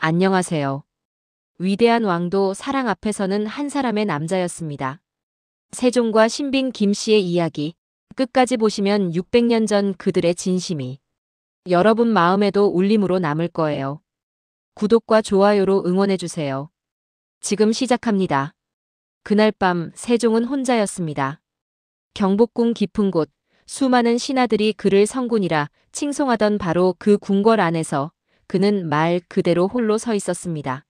안녕하세요. 위대한 왕도 사랑 앞에서는 한 사람의 남자였습니다. 세종과 신빈 김씨의 이야기. 끝까지 보시면 600년 전 그들의 진심이 여러분 마음에도 울림으로 남을 거예요. 구독과 좋아요로 응원해주세요. 지금 시작합니다. 그날 밤 세종은 혼자였습니다. 경복궁 깊은 곳, 수많은 신하들이 그를 성군이라 칭송하던 바로 그 궁궐 안에서 그는 말 그대로 홀로 서 있었습니다.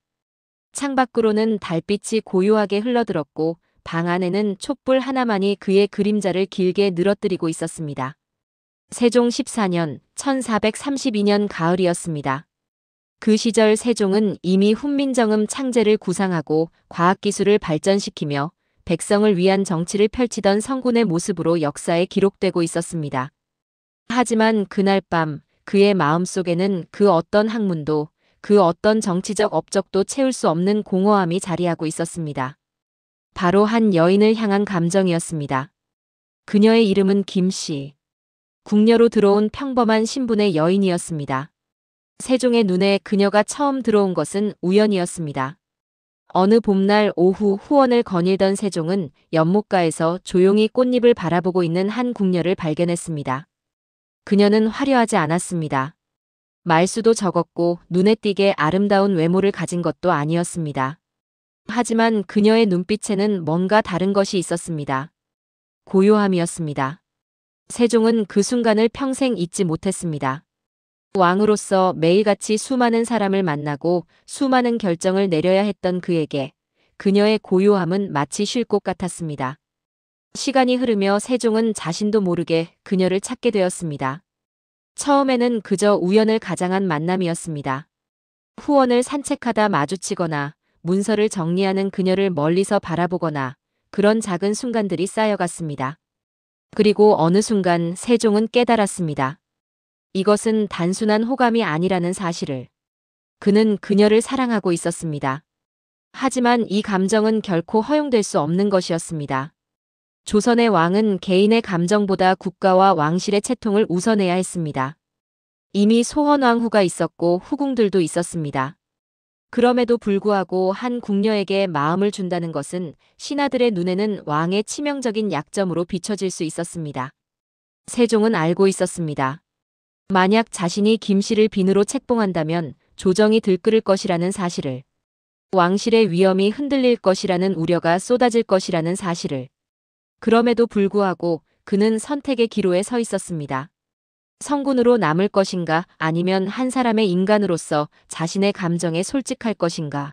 창밖으로는 달빛이 고요하게 흘러들었고 방 안에는 촛불 하나만이 그의 그림자를 길게 늘어뜨리고 있었습니다. 세종 14년 1432년 가을이었습니다. 그 시절 세종은 이미 훈민정음 창제를 구상하고 과학기술을 발전시키며 백성을 위한 정치를 펼치던 성군의 모습으로 역사에 기록되고 있었습니다. 하지만 그날 밤 그의 마음속에는 그 어떤 학문도 그 어떤 정치적 업적도 채울 수 없는 공허함이 자리하고 있었습니다. 바로 한 여인을 향한 감정이었습니다. 그녀의 이름은 김씨. 궁녀로 들어온 평범한 신분의 여인이었습니다. 세종의 눈에 그녀가 처음 들어온 것은 우연이었습니다. 어느 봄날 오후 후원을 거닐던 세종은 연못가에서 조용히 꽃잎을 바라보고 있는 한 궁녀를 발견했습니다. 그녀는 화려하지 않았습니다. 말수도 적었고 눈에 띄게 아름다운 외모를 가진 것도 아니었습니다. 하지만 그녀의 눈빛에는 뭔가 다른 것이 있었습니다. 고요함이었습니다. 세종은 그 순간을 평생 잊지 못했습니다. 왕으로서 매일같이 수많은 사람을 만나고 수많은 결정을 내려야 했던 그에게 그녀의 고요함은 마치 쉴 곳 같았습니다. 시간이 흐르며 세종은 자신도 모르게 그녀를 찾게 되었습니다. 처음에는 그저 우연을 가장한 만남이었습니다. 후원을 산책하다 마주치거나 문서를 정리하는 그녀를 멀리서 바라보거나 그런 작은 순간들이 쌓여갔습니다. 그리고 어느 순간 세종은 깨달았습니다. 이것은 단순한 호감이 아니라는 사실을. 그는 그녀를 사랑하고 있었습니다. 하지만 이 감정은 결코 허용될 수 없는 것이었습니다. 조선의 왕은 개인의 감정보다 국가와 왕실의 채통을 우선해야 했습니다. 이미 소헌왕후가 있었고 후궁들도 있었습니다. 그럼에도 불구하고 한 궁녀에게 마음을 준다는 것은 신하들의 눈에는 왕의 치명적인 약점으로 비춰질 수 있었습니다. 세종은 알고 있었습니다. 만약 자신이 김씨를 비누로 책봉한다면 조정이 들끓을 것이라는 사실을, 왕실의 위엄이 흔들릴 것이라는 우려가 쏟아질 것이라는 사실을. 그럼에도 불구하고 그는 선택의 기로에 서 있었습니다. 성군으로 남을 것인가 아니면 한 사람의 인간으로서 자신의 감정에 솔직할 것인가.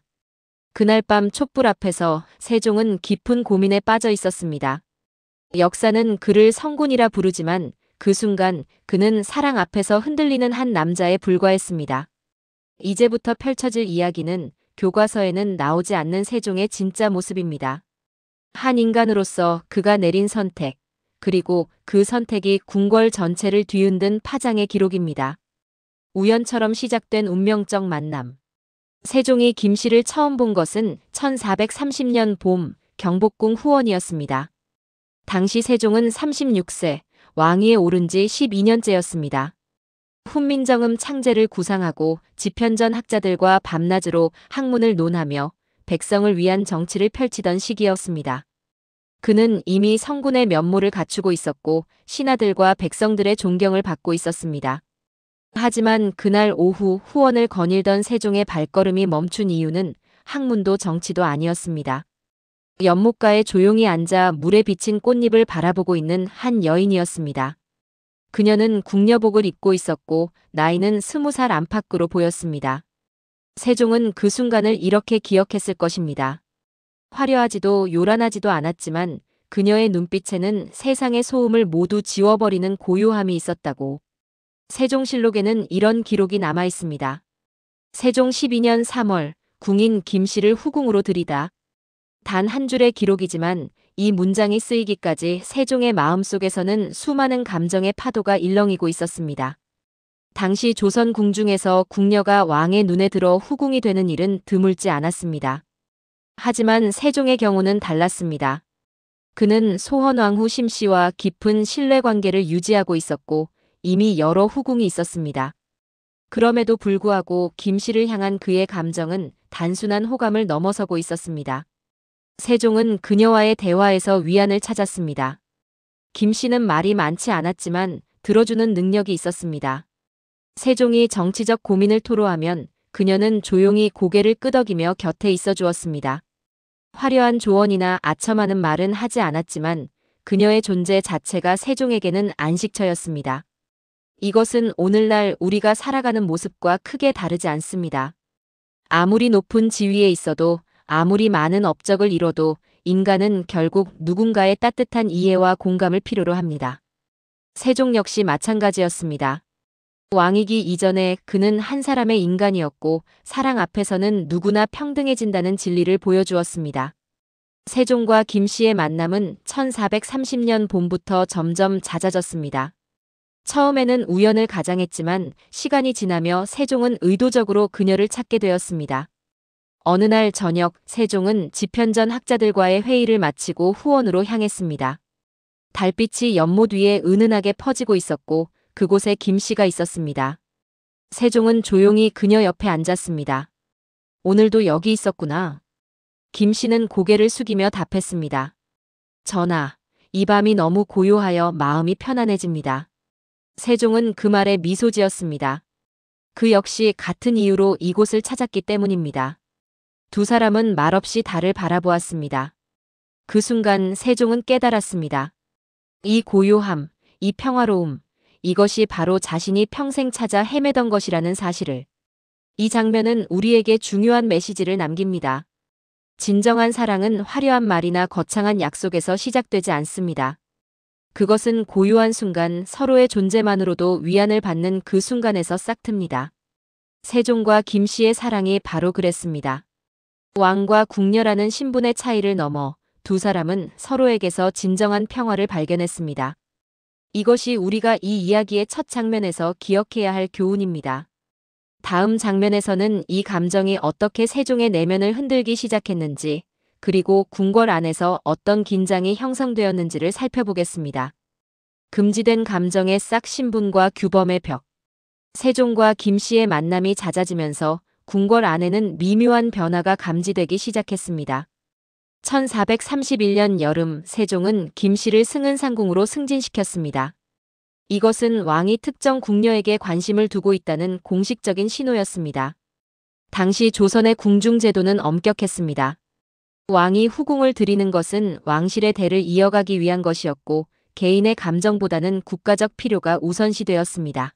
그날 밤 촛불 앞에서 세종은 깊은 고민에 빠져 있었습니다. 역사는 그를 성군이라 부르지만 그 순간 그는 사랑 앞에서 흔들리는 한 남자에 불과했습니다. 이제부터 펼쳐질 이야기는 교과서에는 나오지 않는 세종의 진짜 모습입니다. 한 인간으로서 그가 내린 선택, 그리고 그 선택이 궁궐 전체를 뒤흔든 파장의 기록입니다. 우연처럼 시작된 운명적 만남. 세종이 김씨를 처음 본 것은 1430년 봄 경복궁 후원이었습니다. 당시 세종은 36세, 왕위에 오른 지 12년째였습니다. 훈민정음 창제를 구상하고 집현전 학자들과 밤낮으로 학문을 논하며 백성을 위한 정치를 펼치던 시기였습니다. 그는 이미 성군의 면모를 갖추고 있었고 신하들과 백성들의 존경을 받고 있었습니다. 하지만 그날 오후 후원을 거닐던 세종의 발걸음이 멈춘 이유는 학문도 정치도 아니었습니다. 연못가에 조용히 앉아 물에 비친 꽃잎을 바라보고 있는 한 여인이었습니다. 그녀는 궁녀복을 입고 있었고 나이는 20살 안팎으로 보였습니다. 세종은 그 순간을 이렇게 기억했을 것입니다. 화려하지도 요란하지도 않았지만 그녀의 눈빛에는 세상의 소음을 모두 지워버리는 고요함이 있었다고. 세종실록에는 이런 기록이 남아 있습니다. 세종 12년 3월 궁인 김씨를 후궁으로 들이다. 단 한 줄의 기록이지만 이 문장이 쓰이기까지 세종의 마음속에서는 수많은 감정의 파도가 일렁이고 있었습니다. 당시 조선 궁중에서 궁녀가 왕의 눈에 들어 후궁이 되는 일은 드물지 않았습니다. 하지만 세종의 경우는 달랐습니다. 그는 소헌왕후 심씨와 깊은 신뢰관계를 유지하고 있었고 이미 여러 후궁이 있었습니다. 그럼에도 불구하고 김 씨를 향한 그의 감정은 단순한 호감을 넘어서고 있었습니다. 세종은 그녀와의 대화에서 위안을 찾았습니다. 김 씨는 말이 많지 않았지만 들어주는 능력이 있었습니다. 세종이 정치적 고민을 토로하면 그녀는 조용히 고개를 끄덕이며 곁에 있어 주었습니다. 화려한 조언이나 아첨하는 말은 하지 않았지만 그녀의 존재 자체가 세종에게는 안식처였습니다. 이것은 오늘날 우리가 살아가는 모습과 크게 다르지 않습니다. 아무리 높은 지위에 있어도 아무리 많은 업적을 이뤄도 인간은 결국 누군가의 따뜻한 이해와 공감을 필요로 합니다. 세종 역시 마찬가지였습니다. 왕이기 이전에 그는 한 사람의 인간이었고 사랑 앞에서는 누구나 평등해진다는 진리를 보여주었습니다. 세종과 김 씨의 만남은 1430년 봄부터 점점 잦아졌습니다. 처음에는 우연을 가장했지만 시간이 지나며 세종은 의도적으로 그녀를 찾게 되었습니다. 어느 날 저녁 세종은 집현전 학자들과의 회의를 마치고 후원으로 향했습니다. 달빛이 연못 위에 은은하게 퍼지고 있었고 그곳에 김 씨가 있었습니다. 세종은 조용히 그녀 옆에 앉았습니다. 오늘도 여기 있었구나. 김 씨는 고개를 숙이며 답했습니다. 전하, 이 밤이 너무 고요하여 마음이 편안해집니다. 세종은 그 말에 미소 지었습니다. 그 역시 같은 이유로 이곳을 찾았기 때문입니다. 두 사람은 말없이 달을 바라보았습니다. 그 순간 세종은 깨달았습니다. 이 고요함, 이 평화로움, 이것이 바로 자신이 평생 찾아 헤매던 것이라는 사실을. 이 장면은 우리에게 중요한 메시지를 남깁니다. 진정한 사랑은 화려한 말이나 거창한 약속에서 시작되지 않습니다. 그것은 고요한 순간 서로의 존재만으로도 위안을 받는 그 순간에서 싹틉니다. 세종과 김 씨의 사랑이 바로 그랬습니다. 왕과 궁녀라는 신분의 차이를 넘어 두 사람은 서로에게서 진정한 평화를 발견했습니다. 이것이 우리가 이 이야기의 첫 장면에서 기억해야 할 교훈입니다. 다음 장면에서는 이 감정이 어떻게 세종의 내면을 흔들기 시작했는지, 그리고 궁궐 안에서 어떤 긴장이 형성되었는지를 살펴보겠습니다. 금지된 감정의 싹 신분과 규범의 벽. 세종과 김 씨의 만남이 잦아지면서 궁궐 안에는 미묘한 변화가 감지되기 시작했습니다. 1431년 여름 세종은 김 씨를 승은상궁으로 승진시켰습니다. 이것은 왕이 특정 궁녀에게 관심을 두고 있다는 공식적인 신호였습니다. 당시 조선의 궁중제도는 엄격했습니다. 왕이 후궁을 들이는 것은 왕실의 대를 이어가기 위한 것이었고 개인의 감정보다는 국가적 필요가 우선시되었습니다.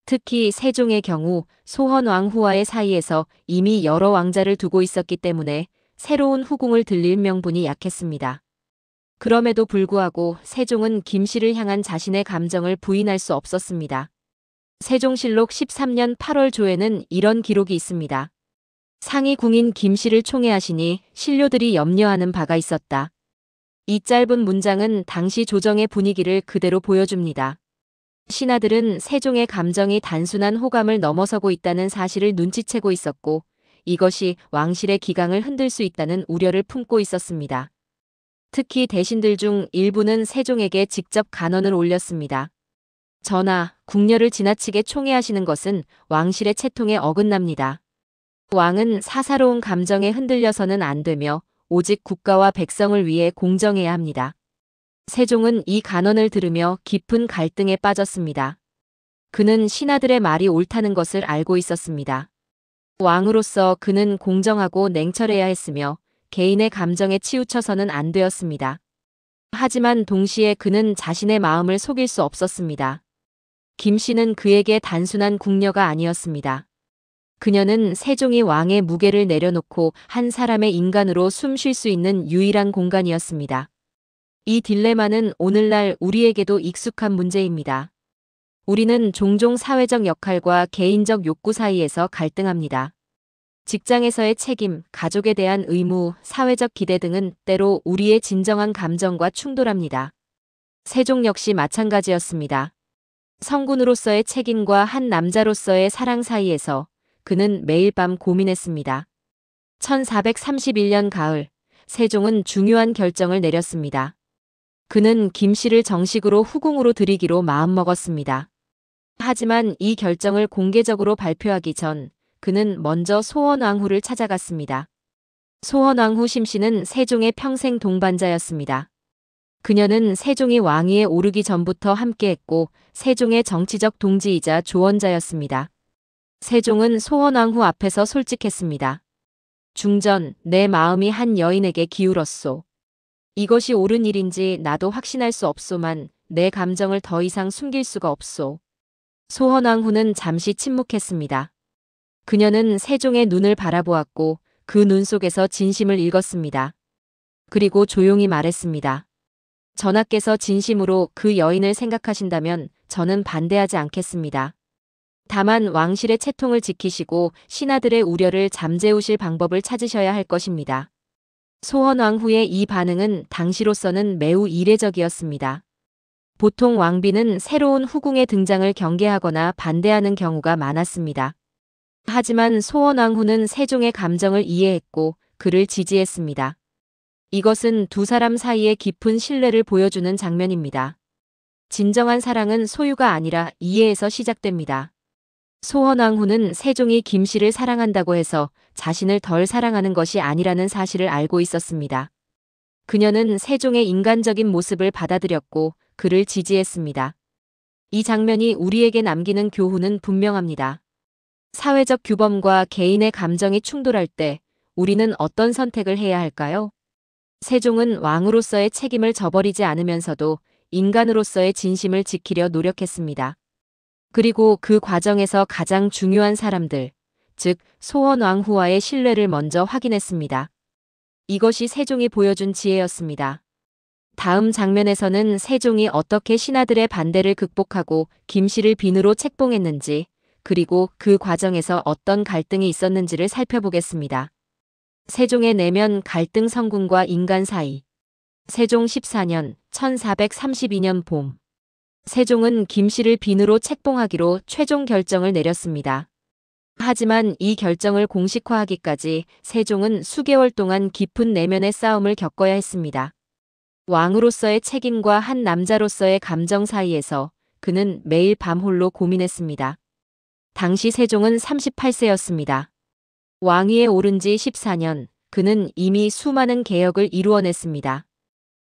특히 세종의 경우 소헌왕후와의 사이에서 이미 여러 왕자를 두고 있었기 때문에 새로운 후궁을 들릴 명분이 약했습니다. 그럼에도 불구하고 세종은 김 씨를 향한 자신의 감정을 부인할 수 없었습니다. 세종실록 13년 8월 조에는 이런 기록이 있습니다. 상위 궁인 김 씨를 총애하시니 신료들이 염려하는 바가 있었다. 이 짧은 문장은 당시 조정의 분위기를 그대로 보여줍니다. 신하들은 세종의 감정이 단순한 호감을 넘어서고 있다는 사실을 눈치채고 있었고 이것이 왕실의 기강을 흔들 수 있다는 우려를 품고 있었습니다. 특히 대신들 중 일부는 세종에게 직접 간언을 올렸습니다. 전하, 궁녀를 지나치게 총애하시는 것은 왕실의 채통에 어긋납니다. 왕은 사사로운 감정에 흔들려서는 안 되며 오직 국가와 백성을 위해 공정해야 합니다. 세종은 이 간언을 들으며 깊은 갈등에 빠졌습니다. 그는 신하들의 말이 옳다는 것을 알고 있었습니다. 왕으로서 그는 공정하고 냉철해야 했으며 개인의 감정에 치우쳐서는 안 되었습니다. 하지만 동시에 그는 자신의 마음을 속일 수 없었습니다. 김 씨는 그에게 단순한 궁녀가 아니었습니다. 그녀는 세종이 왕의 무게를 내려놓고 한 사람의 인간으로 숨 쉴 수 있는 유일한 공간이었습니다. 이 딜레마는 오늘날 우리에게도 익숙한 문제입니다. 우리는 종종 사회적 역할과 개인적 욕구 사이에서 갈등합니다. 직장에서의 책임, 가족에 대한 의무, 사회적 기대 등은 때로 우리의 진정한 감정과 충돌합니다. 세종 역시 마찬가지였습니다. 성군으로서의 책임과 한 남자로서의 사랑 사이에서 그는 매일 밤 고민했습니다. 1431년 가을, 세종은 중요한 결정을 내렸습니다. 그는 김 씨를 정식으로 후궁으로 들이기로 마음먹었습니다. 하지만 이 결정을 공개적으로 발표하기 전 그는 먼저 소원왕후를 찾아갔습니다. 소원왕후 심씨는 세종의 평생 동반자였습니다. 그녀는 세종이 왕위에 오르기 전부터 함께했고 세종의 정치적 동지이자 조언자였습니다. 세종은 소원왕후 앞에서 솔직했습니다. 중전, 내 마음이 한 여인에게 기울었소. 이것이 옳은 일인지 나도 확신할 수 없소만 내 감정을 더 이상 숨길 수가 없소. 소원왕후는 잠시 침묵했습니다. 그녀는 세종의 눈을 바라보았고 그 눈 속에서 진심을 읽었습니다. 그리고 조용히 말했습니다. 전하께서 진심으로 그 여인을 생각하신다면 저는 반대하지 않겠습니다. 다만 왕실의 채통을 지키시고 신하들의 우려를 잠재우실 방법을 찾으셔야 할 것입니다. 소원왕후의 이 반응은 당시로서는 매우 이례적이었습니다. 보통 왕비는 새로운 후궁의 등장을 경계하거나 반대하는 경우가 많았습니다. 하지만 소원왕후는 세종의 감정을 이해했고 그를 지지했습니다. 이것은 두 사람 사이의 깊은 신뢰를 보여주는 장면입니다. 진정한 사랑은 소유가 아니라 이해에서 시작됩니다. 소원왕후는 세종이 김씨를 사랑한다고 해서 자신을 덜 사랑하는 것이 아니라는 사실을 알고 있었습니다. 그녀는 세종의 인간적인 모습을 받아들였고 그를 지지했습니다. 이 장면이 우리에게 남기는 교훈은 분명합니다. 사회적 규범과 개인의 감정이 충돌할 때 우리는 어떤 선택을 해야 할까요? 세종은 왕으로서의 책임을 저버리지 않으면서도 인간으로서의 진심을 지키려 노력했습니다. 그리고 그 과정에서 가장 중요한 사람들, 즉 소원왕후와의 신뢰를 먼저 확인했습니다. 이것이 세종이 보여준 지혜였습니다. 다음 장면에서는 세종이 어떻게 신하들의 반대를 극복하고 김씨를 비누로 책봉했는지, 그리고 그 과정에서 어떤 갈등이 있었는지를 살펴보겠습니다. 세종의 내면 갈등 성군과 인간 사이. 세종 14년 1432년 봄. 세종은 김씨를 비누로 책봉하기로 최종 결정을 내렸습니다. 하지만 이 결정을 공식화하기까지 세종은 수개월 동안 깊은 내면의 싸움을 겪어야 했습니다. 왕으로서의 책임과 한 남자로서의 감정 사이에서 그는 매일 밤 홀로 고민했습니다. 당시 세종은 38세였습니다. 왕위에 오른 지 14년, 그는 이미 수많은 개혁을 이루어냈습니다.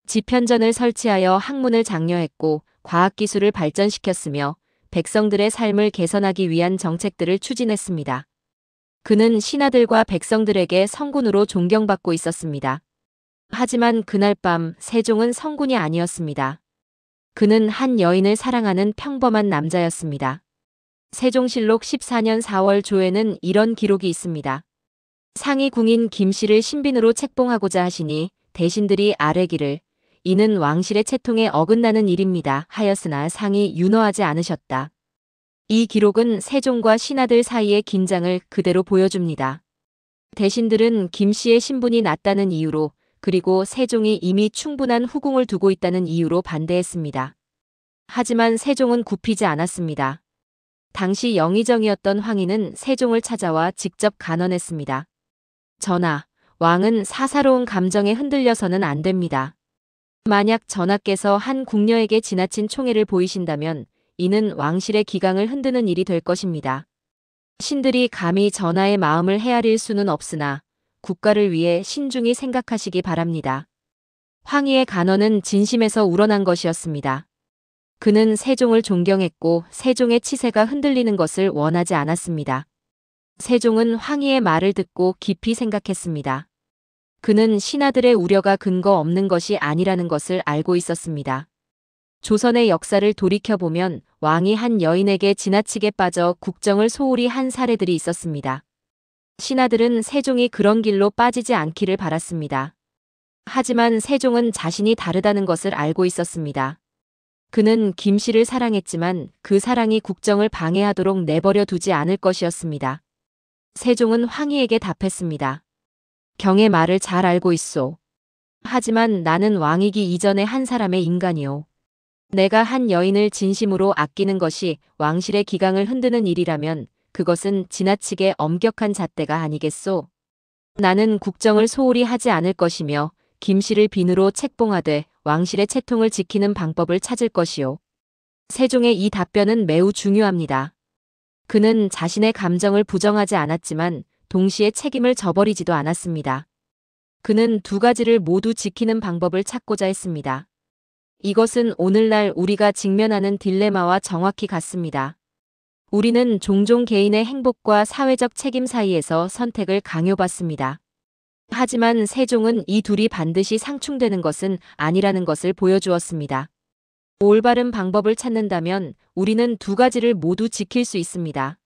집현전을 설치하여 학문을 장려했고 과학기술을 발전시켰으며 백성들의 삶을 개선하기 위한 정책들을 추진했습니다. 그는 신하들과 백성들에게 성군으로 존경받고 있었습니다. 하지만 그날 밤 세종은 성군이 아니었습니다. 그는 한 여인을 사랑하는 평범한 남자였습니다. 세종실록 14년 4월 조에는 이런 기록이 있습니다. 상이 궁인 김씨를 신빈으로 책봉하고자 하시니 대신들이 아뢰기를 이는 왕실의 채통에 어긋나는 일입니다 하였으나 상이 윤허하지 않으셨다. 이 기록은 세종과 신하들 사이의 긴장을 그대로 보여줍니다. 대신들은 김씨의 신분이 낮다는 이유로 그리고 세종이 이미 충분한 후궁을 두고 있다는 이유로 반대했습니다. 하지만 세종은 굽히지 않았습니다. 당시 영의정이었던 황희는 세종을 찾아와 직접 간언했습니다. 전하, 왕은 사사로운 감정에 흔들려서는 안 됩니다. 만약 전하께서 한 궁녀에게 지나친 총애를 보이신다면 이는 왕실의 기강을 흔드는 일이 될 것입니다. 신들이 감히 전하의 마음을 헤아릴 수는 없으나 국가를 위해 신중히 생각하시기 바랍니다. 황희의 간언은 진심에서 우러난 것이었습니다. 그는 세종을 존경했고 세종의 치세가 흔들리는 것을 원하지 않았습니다. 세종은 황희의 말을 듣고 깊이 생각했습니다. 그는 신하들의 우려가 근거 없는 것이 아니라는 것을 알고 있었습니다. 조선의 역사를 돌이켜보면 왕이 한 여인에게 지나치게 빠져 국정을 소홀히 한 사례들이 있었습니다. 신하들은 세종이 그런 길로 빠지지 않기를 바랐습니다. 하지만 세종은 자신이 다르다는 것을 알고 있었습니다. 그는 김씨를 사랑했지만 그 사랑이 국정을 방해하도록 내버려 두지 않을 것이었습니다. 세종은 황희에게 답했습니다. 경의 말을 잘 알고 있소. 하지만 나는 왕이기 이전의 한 사람의 인간이오. 내가 한 여인을 진심으로 아끼는 것이 왕실의 기강을 흔드는 일이라면 그것은 지나치게 엄격한 잣대가 아니겠소. 나는 국정을 소홀히 하지 않을 것이며 김씨를 비누로 책봉하되 왕실의 채통을 지키는 방법을 찾을 것이오. 세종의 이 답변은 매우 중요합니다. 그는 자신의 감정을 부정하지 않았지만 동시에 책임을 져버리지도 않았습니다. 그는 두 가지를 모두 지키는 방법을 찾고자 했습니다. 이것은 오늘날 우리가 직면하는 딜레마와 정확히 같습니다. 우리는 종종 개인의 행복과 사회적 책임 사이에서 선택을 강요받습니다. 하지만 세종은 이 둘이 반드시 상충되는 것은 아니라는 것을 보여주었습니다. 올바른 방법을 찾는다면 우리는 두 가지를 모두 지킬 수 있습니다.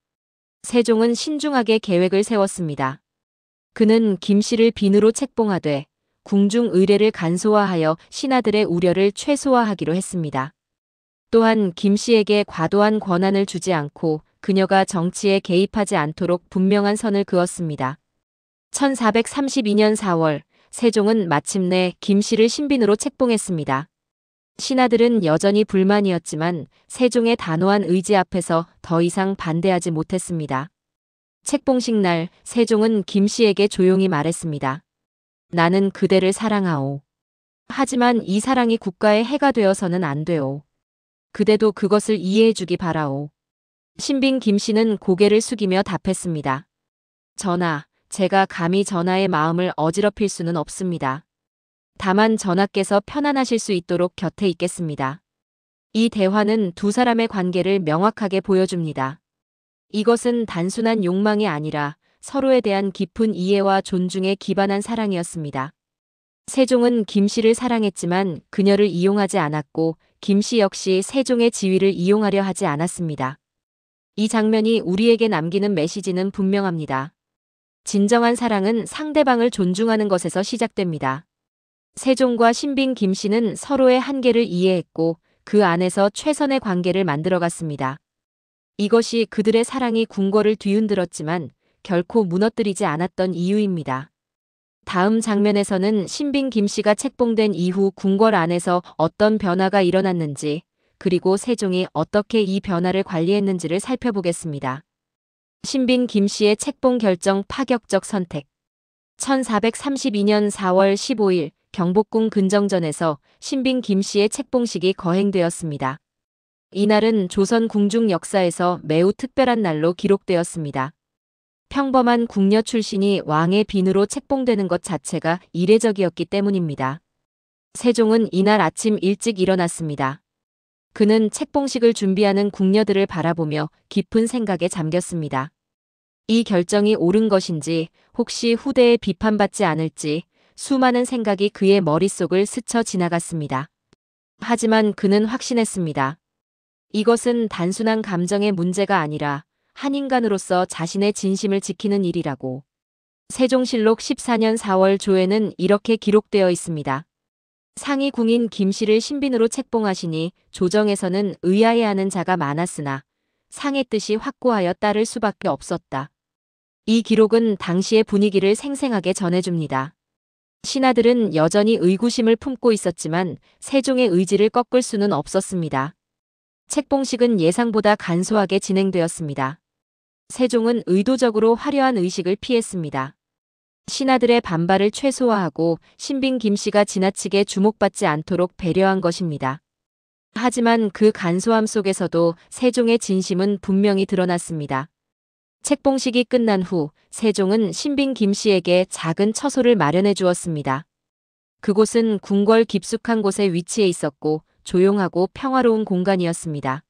세종은 신중하게 계획을 세웠습니다. 그는 김씨를 빈으로 책봉하되 궁중 의례를 간소화하여 신하들의 우려를 최소화하기로 했습니다. 또한 김씨에게 과도한 권한을 주지 않고 그녀가 정치에 개입하지 않도록 분명한 선을 그었습니다. 1432년 4월 세종은 마침내 김씨를 신빈으로 책봉했습니다. 신하들은 여전히 불만이었지만 세종의 단호한 의지 앞에서 더 이상 반대하지 못했습니다. 책봉식 날 세종은 김씨에게 조용히 말했습니다. 나는 그대를 사랑하오. 하지만 이 사랑이 국가에 해가 되어서는 안 돼오. 그대도 그것을 이해해주기 바라오. 신빈 김씨는 고개를 숙이며 답했습니다. 전하, 제가 감히 전하의 마음을 어지럽힐 수는 없습니다. 다만 전하께서 편안하실 수 있도록 곁에 있겠습니다. 이 대화는 두 사람의 관계를 명확하게 보여줍니다. 이것은 단순한 욕망이 아니라 서로에 대한 깊은 이해와 존중에 기반한 사랑이었습니다. 세종은 김씨를 사랑했지만 그녀를 이용하지 않았고 김씨 역시 세종의 지위를 이용하려 하지 않았습니다. 이 장면이 우리에게 남기는 메시지는 분명합니다. 진정한 사랑은 상대방을 존중하는 것에서 시작됩니다. 세종과 신빈 김씨는 서로의 한계를 이해했고 그 안에서 최선의 관계를 만들어갔습니다. 이것이 그들의 사랑이 궁궐을 뒤흔들었지만 결코 무너뜨리지 않았던 이유입니다. 다음 장면에서는 신빈 김씨가 책봉된 이후 궁궐 안에서 어떤 변화가 일어났는지 그리고 세종이 어떻게 이 변화를 관리했는지를 살펴보겠습니다. 신빈 김씨의 책봉 결정 파격적 선택 1432년 4월 15일 경복궁 근정전에서 신빈 김씨의 책봉식이 거행되었습니다. 이날은 조선 궁중 역사에서 매우 특별한 날로 기록되었습니다. 평범한 궁녀 출신이 왕의 빈으로 책봉되는 것 자체가 이례적이었기 때문입니다. 세종은 이날 아침 일찍 일어났습니다. 그는 책봉식을 준비하는 궁녀들을 바라보며 깊은 생각에 잠겼습니다. 이 결정이 옳은 것인지 혹시 후대에 비판받지 않을지 수많은 생각이 그의 머릿속을 스쳐 지나갔습니다. 하지만 그는 확신했습니다. 이것은 단순한 감정의 문제가 아니라 한 인간으로서 자신의 진심을 지키는 일이라고. 세종실록 14년 4월 조에는 이렇게 기록되어 있습니다. 상위 궁인 김씨를 신빈으로 책봉하시니 조정에서는 의아해하는 자가 많았으나 상의 뜻이 확고하여 따를 수밖에 없었다. 이 기록은 당시의 분위기를 생생하게 전해줍니다. 신하들은 여전히 의구심을 품고 있었지만 세종의 의지를 꺾을 수는 없었습니다. 책봉식은 예상보다 간소하게 진행되었습니다. 세종은 의도적으로 화려한 의식을 피했습니다. 신하들의 반발을 최소화하고 신빈 김씨가 지나치게 주목받지 않도록 배려한 것입니다. 하지만 그 간소함 속에서도 세종의 진심은 분명히 드러났습니다. 책봉식이 끝난 후 세종은 신빈 김씨에게 작은 처소를 마련해 주었습니다. 그곳은 궁궐 깊숙한 곳에 위치해 있었고 조용하고 평화로운 공간이었습니다.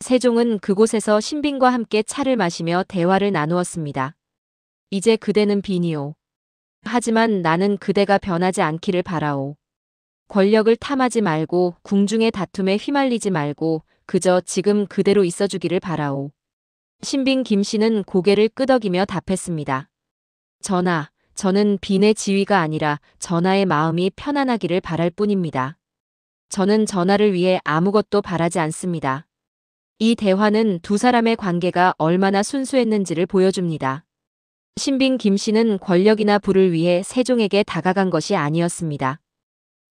세종은 그곳에서 신빈과 함께 차를 마시며 대화를 나누었습니다. 이제 그대는 빈이오. 하지만 나는 그대가 변하지 않기를 바라오. 권력을 탐하지 말고 궁중의 다툼에 휘말리지 말고 그저 지금 그대로 있어주기를 바라오. 신빈 김씨는 고개를 끄덕이며 답했습니다. 전하, 저는 빈의 지위가 아니라 전하의 마음이 편안하기를 바랄 뿐입니다. 저는 전하를 위해 아무것도 바라지 않습니다. 이 대화는 두 사람의 관계가 얼마나 순수했는지를 보여줍니다. 신빈 김씨는 권력이나 부를 위해 세종에게 다가간 것이 아니었습니다.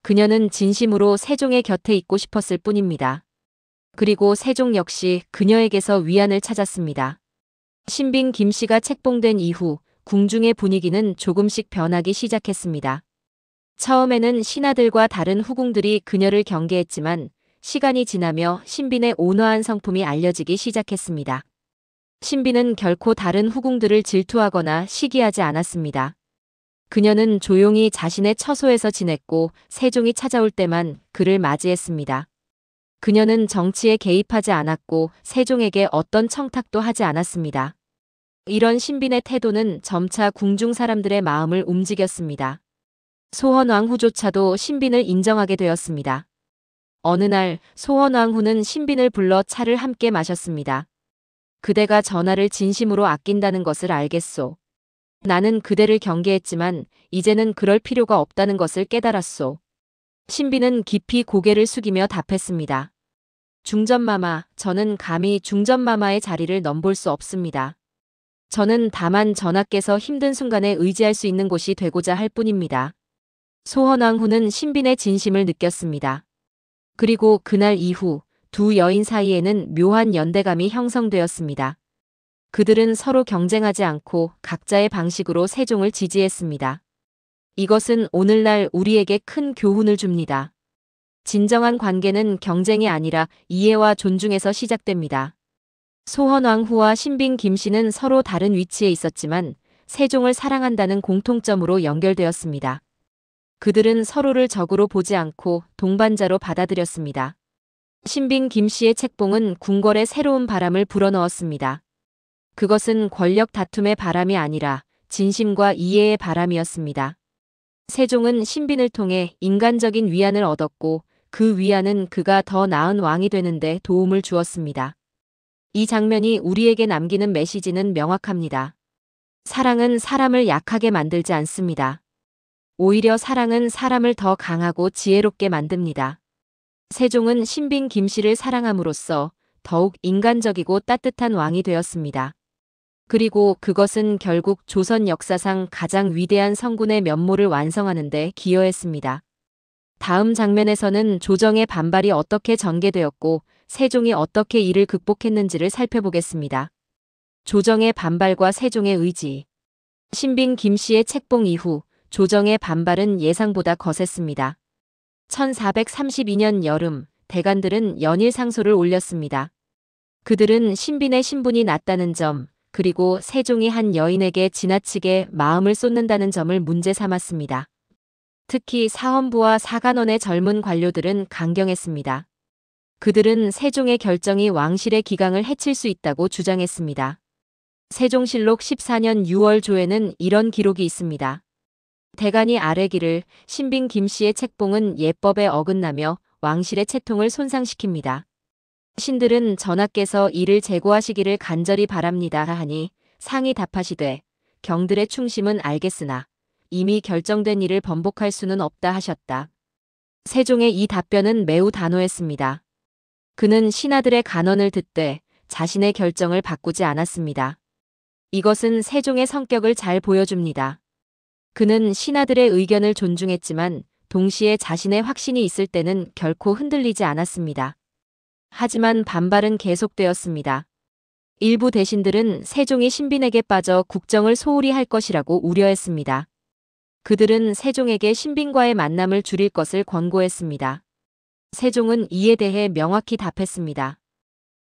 그녀는 진심으로 세종의 곁에 있고 싶었을 뿐입니다. 그리고 세종 역시 그녀에게서 위안을 찾았습니다. 신빈 김씨가 책봉된 이후 궁중의 분위기는 조금씩 변하기 시작했습니다. 처음에는 신하들과 다른 후궁들이 그녀를 경계했지만 시간이 지나며 신빈의 온화한 성품이 알려지기 시작했습니다. 신빈은 결코 다른 후궁들을 질투하거나 시기하지 않았습니다. 그녀는 조용히 자신의 처소에서 지냈고 세종이 찾아올 때만 그를 맞이했습니다. 그녀는 정치에 개입하지 않았고 세종에게 어떤 청탁도 하지 않았습니다. 이런 신빈의 태도는 점차 궁중 사람들의 마음을 움직였습니다. 소헌왕후조차도 신빈을 인정하게 되었습니다. 어느 날 소헌왕후는 신빈을 불러 차를 함께 마셨습니다. 그대가 전하를 진심으로 아낀다는 것을 알겠소. 나는 그대를 경계했지만 이제는 그럴 필요가 없다는 것을 깨달았소. 신빈은 깊이 고개를 숙이며 답했습니다. 중전마마, 저는 감히 중전마마의 자리를 넘볼 수 없습니다. 저는 다만 전하께서 힘든 순간에 의지할 수 있는 곳이 되고자 할 뿐입니다. 소헌왕후는 신빈의 진심을 느꼈습니다. 그리고 그날 이후 두 여인 사이에는 묘한 연대감이 형성되었습니다. 그들은 서로 경쟁하지 않고 각자의 방식으로 세종을 지지했습니다. 이것은 오늘날 우리에게 큰 교훈을 줍니다. 진정한 관계는 경쟁이 아니라 이해와 존중에서 시작됩니다. 소헌왕후와 신빈 김씨는 서로 다른 위치에 있었지만 세종을 사랑한다는 공통점으로 연결되었습니다. 그들은 서로를 적으로 보지 않고 동반자로 받아들였습니다. 신빈 김씨의 책봉은 궁궐에 새로운 바람을 불어넣었습니다. 그것은 권력 다툼의 바람이 아니라 진심과 이해의 바람이었습니다. 세종은 신빈을 통해 인간적인 위안을 얻었고 그 위안은 그가 더 나은 왕이 되는데 도움을 주었습니다. 이 장면이 우리에게 남기는 메시지는 명확합니다. 사랑은 사람을 약하게 만들지 않습니다. 오히려 사랑은 사람을 더 강하고 지혜롭게 만듭니다. 세종은 신빈 김씨를 사랑함으로써 더욱 인간적이고 따뜻한 왕이 되었습니다. 그리고 그것은 결국 조선 역사상 가장 위대한 성군의 면모를 완성하는 데 기여했습니다. 다음 장면에서는 조정의 반발이 어떻게 전개되었고 세종이 어떻게 이를 극복했는지를 살펴보겠습니다. 조정의 반발과 세종의 의지. 신빈 김씨의 책봉 이후 조정의 반발은 예상보다 거셌습니다. 1432년 여름, 대관들은 연일 상소를 올렸습니다. 그들은 신빈의 신분이 낮다는 점, 그리고 세종이 한 여인에게 지나치게 마음을 쏟는다는 점을 문제 삼았습니다. 특히 사헌부와 사간원의 젊은 관료들은 강경했습니다. 그들은 세종의 결정이 왕실의 기강을 해칠 수 있다고 주장했습니다. 세종실록 14년 6월 조에는 이런 기록이 있습니다. 대간이 아뢰기를 신빈 김씨의 책봉은 예법에 어긋나며 왕실의 채통을 손상시킵니다. 신들은 전하께서 이를 제고하시기를 간절히 바랍니다 하니 상이 답하시되 경들의 충심은 알겠으나 이미 결정된 일을 번복할 수는 없다 하셨다. 세종의 이 답변은 매우 단호했습니다. 그는 신하들의 간언을 듣되 자신의 결정을 바꾸지 않았습니다. 이것은 세종의 성격을 잘 보여줍니다. 그는 신하들의 의견을 존중했지만 동시에 자신의 확신이 있을 때는 결코 흔들리지 않았습니다. 하지만 반발은 계속되었습니다. 일부 대신들은 세종이 신빈에게 빠져 국정을 소홀히 할 것이라고 우려했습니다. 그들은 세종에게 신빈과의 만남을 줄일 것을 권고했습니다. 세종은 이에 대해 명확히 답했습니다.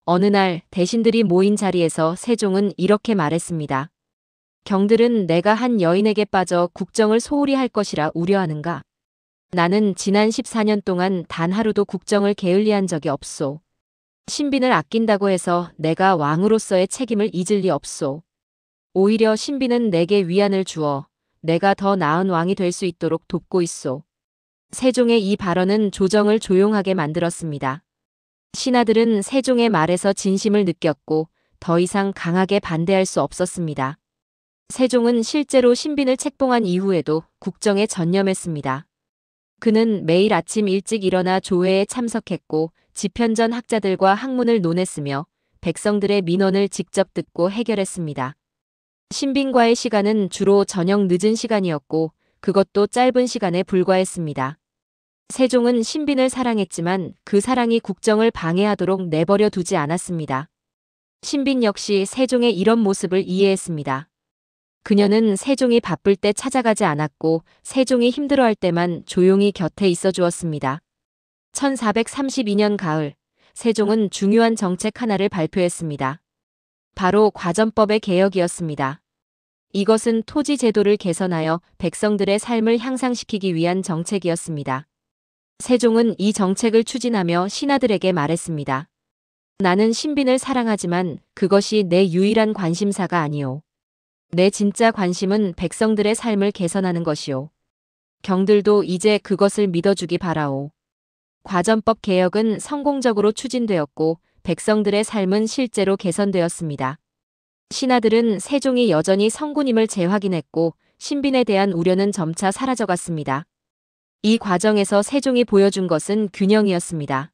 어느 날 대신들이 모인 자리에서 세종은 이렇게 말했습니다. 경들은 내가 한 여인에게 빠져 국정을 소홀히 할 것이라 우려하는가? 나는 지난 14년 동안 단 하루도 국정을 게을리한 적이 없소. 신빈을 아낀다고 해서 내가 왕으로서의 책임을 잊을 리 없소. 오히려 신빈은 내게 위안을 주어 내가 더 나은 왕이 될 수 있도록 돕고 있소. 세종의 이 발언은 조정을 조용하게 만들었습니다. 신하들은 세종의 말에서 진심을 느꼈고 더 이상 강하게 반대할 수 없었습니다. 세종은 실제로 신빈을 책봉한 이후에도 국정에 전념했습니다. 그는 매일 아침 일찍 일어나 조회에 참석했고 지편전 학자들과 학문을 논했으며 백성들의 민원을 직접 듣고 해결했습니다. 신빈과의 시간은 주로 저녁 늦은 시간이었고 그것도 짧은 시간에 불과했습니다. 세종은 신빈을 사랑했지만 그 사랑이 국정을 방해하도록 내버려 두지 않았습니다. 신빈 역시 세종의 이런 모습을 이해했습니다. 그녀는 세종이 바쁠 때 찾아가지 않았고 세종이 힘들어할 때만 조용히 곁에 있어 주었습니다. 1432년 가을, 세종은 중요한 정책 하나를 발표했습니다. 바로 과전법의 개혁이었습니다. 이것은 토지 제도를 개선하여 백성들의 삶을 향상시키기 위한 정책이었습니다. 세종은 이 정책을 추진하며 신하들에게 말했습니다. 나는 신빈을 사랑하지만 그것이 내 유일한 관심사가 아니오. 내 진짜 관심은 백성들의 삶을 개선하는 것이오. 경들도 이제 그것을 믿어주기 바라오. 과전법 개혁은 성공적으로 추진되었고 백성들의 삶은 실제로 개선되었습니다. 신하들은 세종이 여전히 성군임을 재확인했고 신빈에 대한 우려는 점차 사라져갔습니다. 이 과정에서 세종이 보여준 것은 균형이었습니다.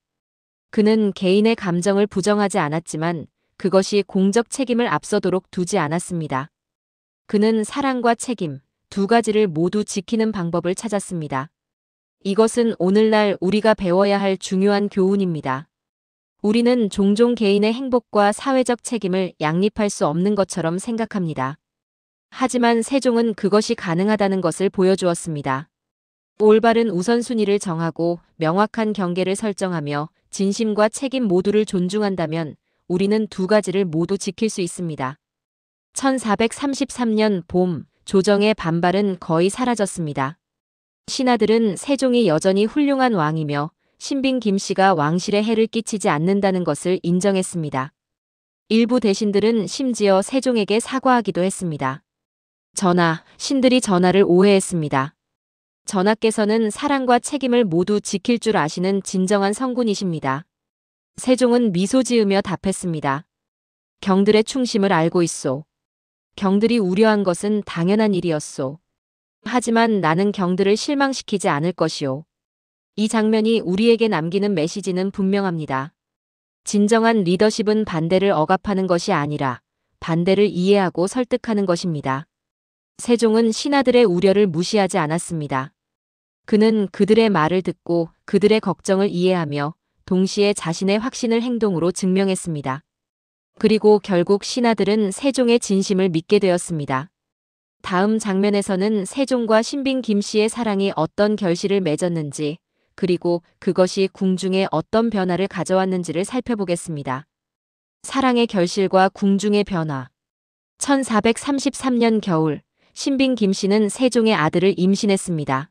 그는 개인의 감정을 부정하지 않았지만 그것이 공적 책임을 앞서도록 두지 않았습니다. 그는 사랑과 책임, 두 가지를 모두 지키는 방법을 찾았습니다. 이것은 오늘날 우리가 배워야 할 중요한 교훈입니다. 우리는 종종 개인의 행복과 사회적 책임을 양립할 수 없는 것처럼 생각합니다. 하지만 세종은 그것이 가능하다는 것을 보여주었습니다. 올바른 우선순위를 정하고 명확한 경계를 설정하며 진심과 책임 모두를 존중한다면 우리는 두 가지를 모두 지킬 수 있습니다. 1433년 봄, 조정의 반발은 거의 사라졌습니다. 신하들은 세종이 여전히 훌륭한 왕이며 신빈 김씨가 왕실에 해를 끼치지 않는다는 것을 인정했습니다. 일부 대신들은 심지어 세종에게 사과하기도 했습니다. 전하, 신들이 전하를 오해했습니다. 전하께서는 사랑과 책임을 모두 지킬 줄 아시는 진정한 성군이십니다. 세종은 미소 지으며 답했습니다. 경들의 충심을 알고 있소. 경들이 우려한 것은 당연한 일이었소. 하지만 나는 경들을 실망시키지 않을 것이오. 이 장면이 우리에게 남기는 메시지는 분명합니다. 진정한 리더십은 반대를 억압하는 것이 아니라 반대를 이해하고 설득하는 것입니다. 세종은 신하들의 우려를 무시하지 않았습니다. 그는 그들의 말을 듣고 그들의 걱정을 이해하며 동시에 자신의 확신을 행동으로 증명했습니다. 그리고 결국 신하들은 세종의 진심을 믿게 되었습니다. 다음 장면에서는 세종과 신빈 김씨의 사랑이 어떤 결실을 맺었는지, 그리고 그것이 궁중에 어떤 변화를 가져왔는지를 살펴보겠습니다. 사랑의 결실과 궁중의 변화. 1433년 겨울, 신빈 김씨는 세종의 아들을 임신했습니다.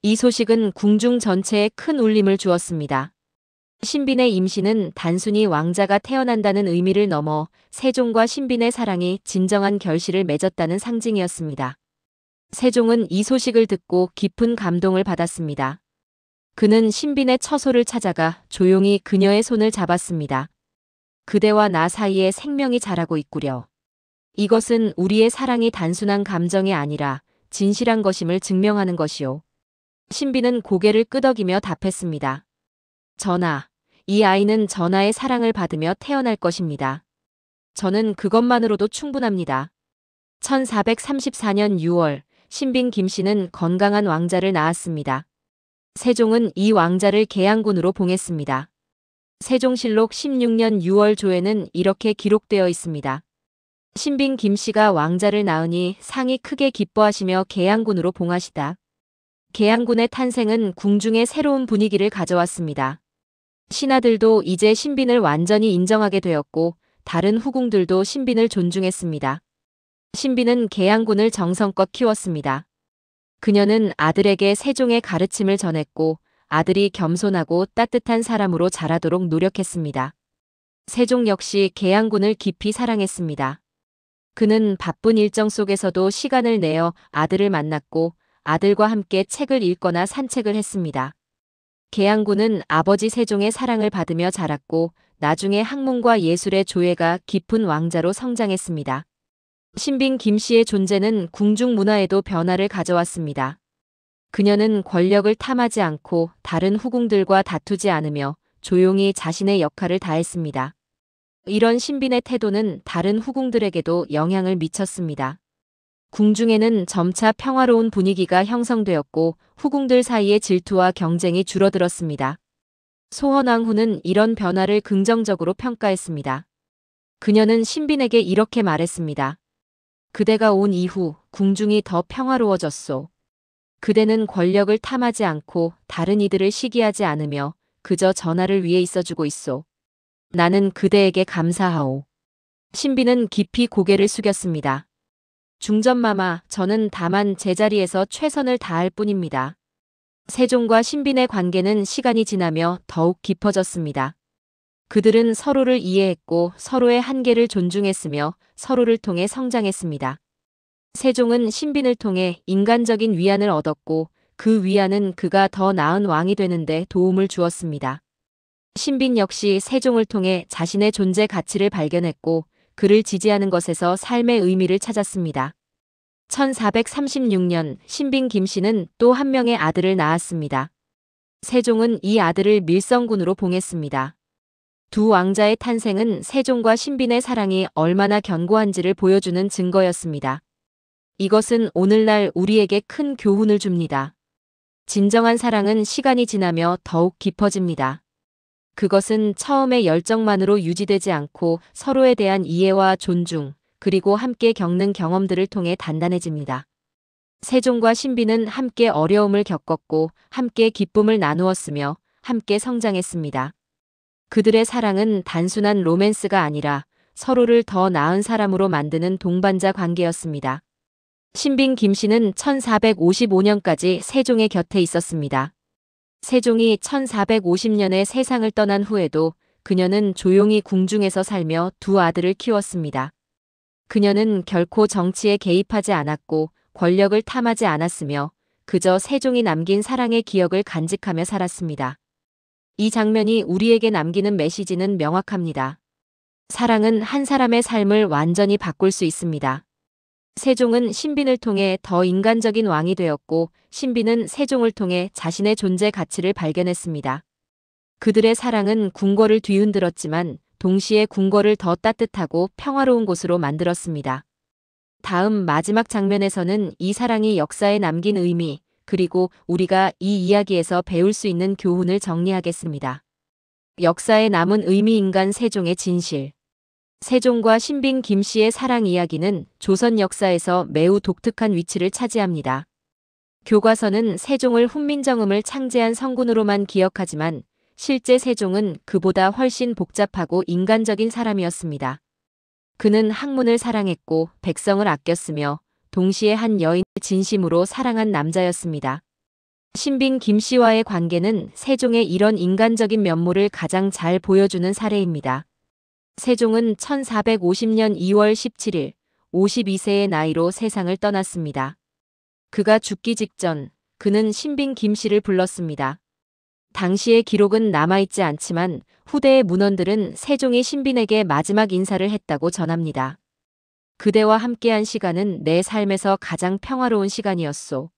이 소식은 궁중 전체에 큰 울림을 주었습니다. 신빈의 임신은 단순히 왕자가 태어난다는 의미를 넘어 세종과 신빈의 사랑이 진정한 결실을 맺었다는 상징이었습니다. 세종은 이 소식을 듣고 깊은 감동을 받았습니다. 그는 신빈의 처소를 찾아가 조용히 그녀의 손을 잡았습니다. 그대와 나 사이에 생명이 자라고 있구려. 이것은 우리의 사랑이 단순한 감정이 아니라 진실한 것임을 증명하는 것이오. 신빈은 고개를 끄덕이며 답했습니다. 전하, 이 아이는 전하의 사랑을 받으며 태어날 것입니다. 저는 그것만으로도 충분합니다. 1434년 6월, 신빈 김씨는 건강한 왕자를 낳았습니다. 세종은 이 왕자를 계양군으로 봉했습니다. 세종실록 16년 6월 조에는 이렇게 기록되어 있습니다. 신빈 김씨가 왕자를 낳으니 상이 크게 기뻐하시며 계양군으로 봉하시다. 계양군의 탄생은 궁중에 새로운 분위기를 가져왔습니다. 신하들도 이제 신빈을 완전히 인정하게 되었고 다른 후궁들도 신빈을 존중했습니다. 신빈은 계양군을 정성껏 키웠습니다. 그녀는 아들에게 세종의 가르침을 전했고 아들이 겸손하고 따뜻한 사람으로 자라도록 노력했습니다. 세종 역시 계양군을 깊이 사랑했습니다. 그는 바쁜 일정 속에서도 시간을 내어 아들을 만났고 아들과 함께 책을 읽거나 산책을 했습니다. 계양군은 아버지 세종의 사랑을 받으며 자랐고 나중에 학문과 예술의 조예가 깊은 왕자로 성장했습니다. 신빈 김씨의 존재는 궁중 문화에도 변화를 가져왔습니다. 그녀는 권력을 탐하지 않고 다른 후궁들과 다투지 않으며 조용히 자신의 역할을 다했습니다. 이런 신빈의 태도는 다른 후궁들에게도 영향을 미쳤습니다. 궁중에는 점차 평화로운 분위기가 형성되었고 후궁들 사이의 질투와 경쟁이 줄어들었습니다. 소헌왕후는 이런 변화를 긍정적으로 평가했습니다. 그녀는 신빈에게 이렇게 말했습니다. 그대가 온 이후 궁중이 더 평화로워졌소. 그대는 권력을 탐하지 않고 다른 이들을 시기하지 않으며 그저 전하를 위해 있어주고 있소. 나는 그대에게 감사하오. 신비는 깊이 고개를 숙였습니다. 중전마마, 저는 다만 제자리에서 최선을 다할 뿐입니다. 세종과 신빈의 관계는 시간이 지나며 더욱 깊어졌습니다. 그들은 서로를 이해했고 서로의 한계를 존중했으며 서로를 통해 성장했습니다. 세종은 신빈을 통해 인간적인 위안을 얻었고 그 위안은 그가 더 나은 왕이 되는데 도움을 주었습니다. 신빈 역시 세종을 통해 자신의 존재 가치를 발견했고 그를 지지하는 것에서 삶의 의미를 찾았습니다. 1436년 신빈 김씨는 또 한 명의 아들을 낳았습니다. 세종은 이 아들을 밀성군으로 봉했습니다. 두 왕자의 탄생은 세종과 신빈의 사랑이 얼마나 견고한지를 보여주는 증거였습니다. 이것은 오늘날 우리에게 큰 교훈을 줍니다. 진정한 사랑은 시간이 지나며 더욱 깊어집니다. 그것은 처음의 열정만으로 유지되지 않고 서로에 대한 이해와 존중, 그리고 함께 겪는 경험들을 통해 단단해집니다. 세종과 신비는 함께 어려움을 겪었고 함께 기쁨을 나누었으며 함께 성장했습니다. 그들의 사랑은 단순한 로맨스가 아니라 서로를 더 나은 사람으로 만드는 동반자 관계였습니다. 신빈 김씨는 1455년까지 세종의 곁에 있었습니다. 세종이 1450년에 세상을 떠난 후에도 그녀는 조용히 궁중에서 살며 두 아들을 키웠습니다. 그녀는 결코 정치에 개입하지 않았고 권력을 탐하지 않았으며 그저 세종이 남긴 사랑의 기억을 간직하며 살았습니다. 이 장면이 우리에게 남기는 메시지는 명확합니다. 사랑은 한 사람의 삶을 완전히 바꿀 수 있습니다. 세종은 신빈을 통해 더 인간적인 왕이 되었고 신빈은 세종을 통해 자신의 존재 가치를 발견했습니다. 그들의 사랑은 궁궐을 뒤흔들었지만 동시에 궁궐을 더 따뜻하고 평화로운 곳으로 만들었습니다. 다음 마지막 장면에서는 이 사랑이 역사에 남긴 의미, 그리고 우리가 이 이야기에서 배울 수 있는 교훈을 정리하겠습니다. 역사에 남은 의미 인간 세종의 진실. 세종과 신빈 김씨의 사랑 이야기는 조선 역사에서 매우 독특한 위치를 차지합니다. 교과서는 세종을 훈민정음을 창제한 성군으로만 기억하지만 실제 세종은 그보다 훨씬 복잡하고 인간적인 사람이었습니다. 그는 학문을 사랑했고 백성을 아꼈으며 동시에 한 여인을 진심으로 사랑한 남자였습니다. 신빈 김씨와의 관계는 세종의 이런 인간적인 면모를 가장 잘 보여주는 사례입니다. 세종은 1450년 2월 17일 52세의 나이로 세상을 떠났습니다. 그가 죽기 직전 그는 신빈 김씨를 불렀습니다. 당시의 기록은 남아있지 않지만 후대의 문헌들은 세종이 신빈에게 마지막 인사를 했다고 전합니다. 그대와 함께한 시간은 내 삶에서 가장 평화로운 시간이었소.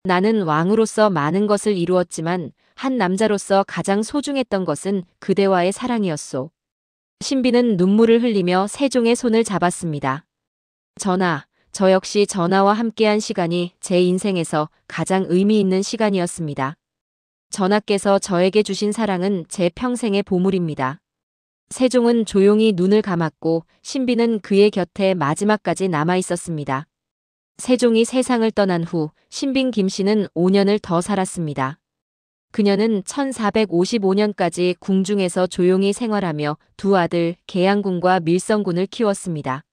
나는 왕으로서 많은 것을 이루었지만 한 남자로서 가장 소중했던 것은 그대와의 사랑이었소. 신빈은 눈물을 흘리며 세종의 손을 잡았습니다. 전하, 저 역시 전하와 함께한 시간이 제 인생에서 가장 의미 있는 시간이었습니다. 전하께서 저에게 주신 사랑은 제 평생의 보물입니다. 세종은 조용히 눈을 감았고 신빈은 그의 곁에 마지막까지 남아 있었습니다. 세종이 세상을 떠난 후 신빈 김씨는 5년을 더 살았습니다. 그녀는 1455년까지 궁중에서 조용히 생활하며 두 아들 계양군과 밀성군을 키웠습니다.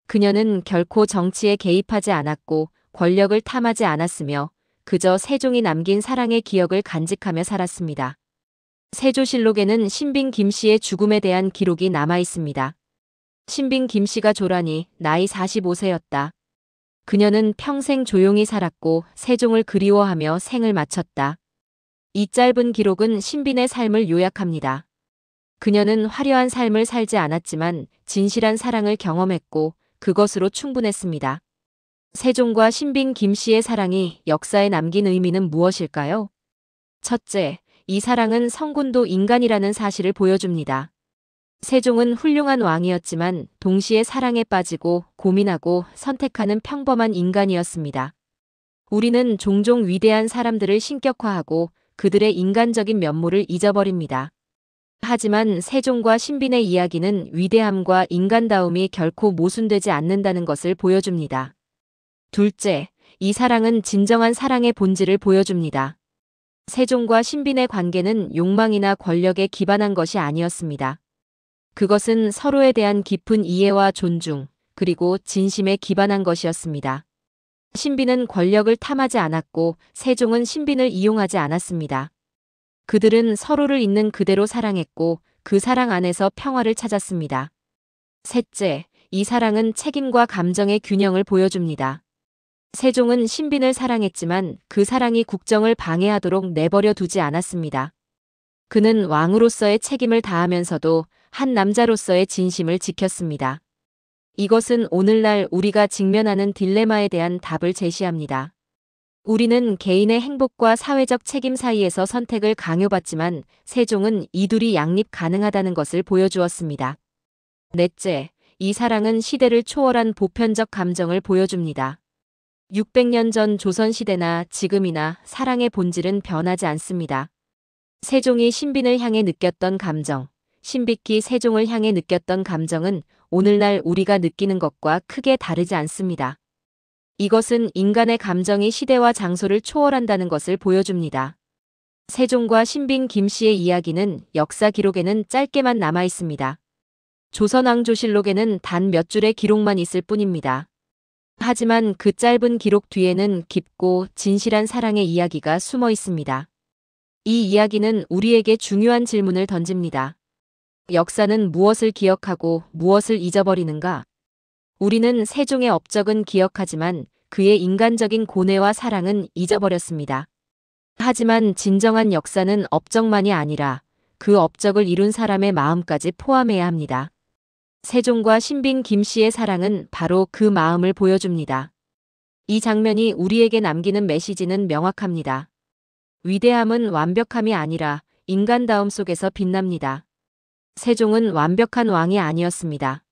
그녀는 결코 정치에 개입하지 않았고 권력을 탐하지 않았으며 그저 세종이 남긴 사랑의 기억을 간직하며 살았습니다. 세조실록에는 신빈 김씨의 죽음에 대한 기록이 남아 있습니다. 신빈 김씨가 조란이 나이 45세였다. 그녀는 평생 조용히 살았고 세종을 그리워하며 생을 마쳤다. 이 짧은 기록은 신빈의 삶을 요약합니다. 그녀는 화려한 삶을 살지 않았지만 진실한 사랑을 경험했고 그것으로 충분했습니다. 세종과 신빈 김씨의 사랑이 역사에 남긴 의미는 무엇일까요? 첫째, 이 사랑은 성군도 인간이라는 사실을 보여줍니다. 세종은 훌륭한 왕이었지만 동시에 사랑에 빠지고 고민하고 선택하는 평범한 인간이었습니다. 우리는 종종 위대한 사람들을 신격화하고 그들의 인간적인 면모를 잊어버립니다. 하지만 세종과 신빈의 이야기는 위대함과 인간다움이 결코 모순되지 않는다는 것을 보여줍니다. 둘째, 이 사랑은 진정한 사랑의 본질을 보여줍니다. 세종과 신빈의 관계는 욕망이나 권력에 기반한 것이 아니었습니다. 그것은 서로에 대한 깊은 이해와 존중, 그리고 진심에 기반한 것이었습니다. 신빈은 권력을 탐하지 않았고 세종은 신빈을 이용하지 않았습니다. 그들은 서로를 있는 그대로 사랑했고 그 사랑 안에서 평화를 찾았습니다. 셋째, 이 사랑은 책임과 감정의 균형을 보여줍니다. 세종은 신빈을 사랑했지만 그 사랑이 국정을 방해하도록 내버려 두지 않았습니다. 그는 왕으로서의 책임을 다하면서도 한 남자로서의 진심을 지켰습니다. 이것은 오늘날 우리가 직면하는 딜레마에 대한 답을 제시합니다. 우리는 개인의 행복과 사회적 책임 사이에서 선택을 강요받지만 세종은 이 둘이 양립 가능하다는 것을 보여주었습니다. 넷째, 이 사랑은 시대를 초월한 보편적 감정을 보여줍니다. 600년 전 조선시대나 지금이나 사랑의 본질은 변하지 않습니다. 세종이 신빈을 향해 느꼈던 감정, 신비키 세종을 향해 느꼈던 감정은 오늘날 우리가 느끼는 것과 크게 다르지 않습니다. 이것은 인간의 감정이 시대와 장소를 초월한다는 것을 보여줍니다. 세종과 신빈 김씨의 이야기는 역사 기록에는 짧게만 남아 있습니다. 조선왕조실록에는 단 몇 줄의 기록만 있을 뿐입니다. 하지만 그 짧은 기록 뒤에는 깊고 진실한 사랑의 이야기가 숨어 있습니다. 이 이야기는 우리에게 중요한 질문을 던집니다. 역사는 무엇을 기억하고 무엇을 잊어버리는가? 우리는 세종의 업적은 기억하지만 그의 인간적인 고뇌와 사랑은 잊어버렸습니다. 하지만 진정한 역사는 업적만이 아니라 그 업적을 이룬 사람의 마음까지 포함해야 합니다. 세종과 신빈 김씨의 사랑은 바로 그 마음을 보여줍니다. 이 장면이 우리에게 남기는 메시지는 명확합니다. 위대함은 완벽함이 아니라 인간다움 속에서 빛납니다. 세종은 완벽한 왕이 아니었습니다.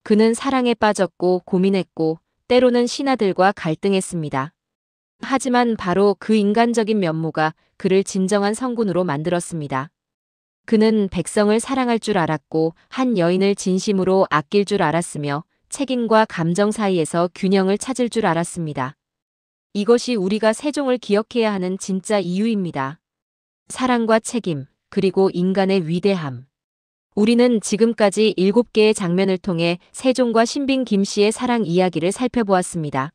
그는 사랑에 빠졌고 고민했고 때로는 신하들과 갈등했습니다. 하지만 바로 그 인간적인 면모가 그를 진정한 성군으로 만들었습니다. 그는 백성을 사랑할 줄 알았고 한 여인을 진심으로 아낄 줄 알았으며 책임과 감정 사이에서 균형을 찾을 줄 알았습니다. 이것이 우리가 세종을 기억해야 하는 진짜 이유입니다. 사랑과 책임, 그리고 인간의 위대함. 우리는 지금까지 7개의 장면을 통해 세종과 신빈 김씨의 사랑 이야기를 살펴보았습니다.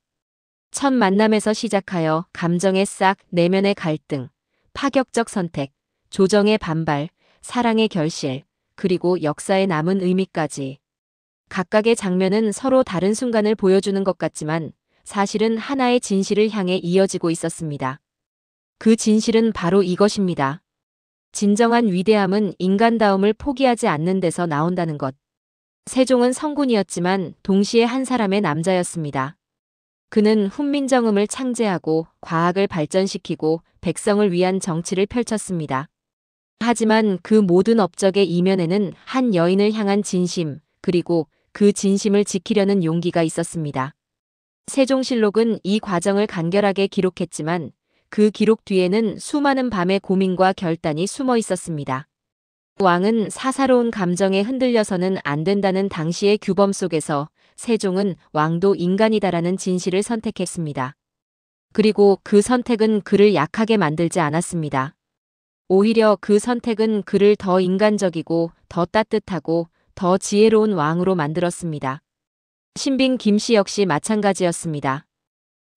첫 만남에서 시작하여 감정의 싹, 내면의 갈등, 파격적 선택, 조정의 반발, 사랑의 결실, 그리고 역사에 남은 의미까지. 각각의 장면은 서로 다른 순간을 보여주는 것 같지만 사실은 하나의 진실을 향해 이어지고 있었습니다. 그 진실은 바로 이것입니다. 진정한 위대함은 인간다움을 포기하지 않는 데서 나온다는 것. 세종은 성군이었지만 동시에 한 사람의 남자였습니다. 그는 훈민정음을 창제하고 과학을 발전시키고 백성을 위한 정치를 펼쳤습니다. 하지만 그 모든 업적의 이면에는 한 여인을 향한 진심, 그리고 그 진심을 지키려는 용기가 있었습니다. 세종실록은 이 과정을 간결하게 기록했지만 그 기록 뒤에는 수많은 밤의 고민과 결단이 숨어 있었습니다. 왕은 사사로운 감정에 흔들려서는 안 된다는 당시의 규범 속에서 세종은 왕도 인간이다라는 진실을 선택했습니다. 그리고 그 선택은 그를 약하게 만들지 않았습니다. 오히려 그 선택은 그를 더 인간적이고 더 따뜻하고 더 지혜로운 왕으로 만들었습니다. 신빈 김씨 역시 마찬가지였습니다.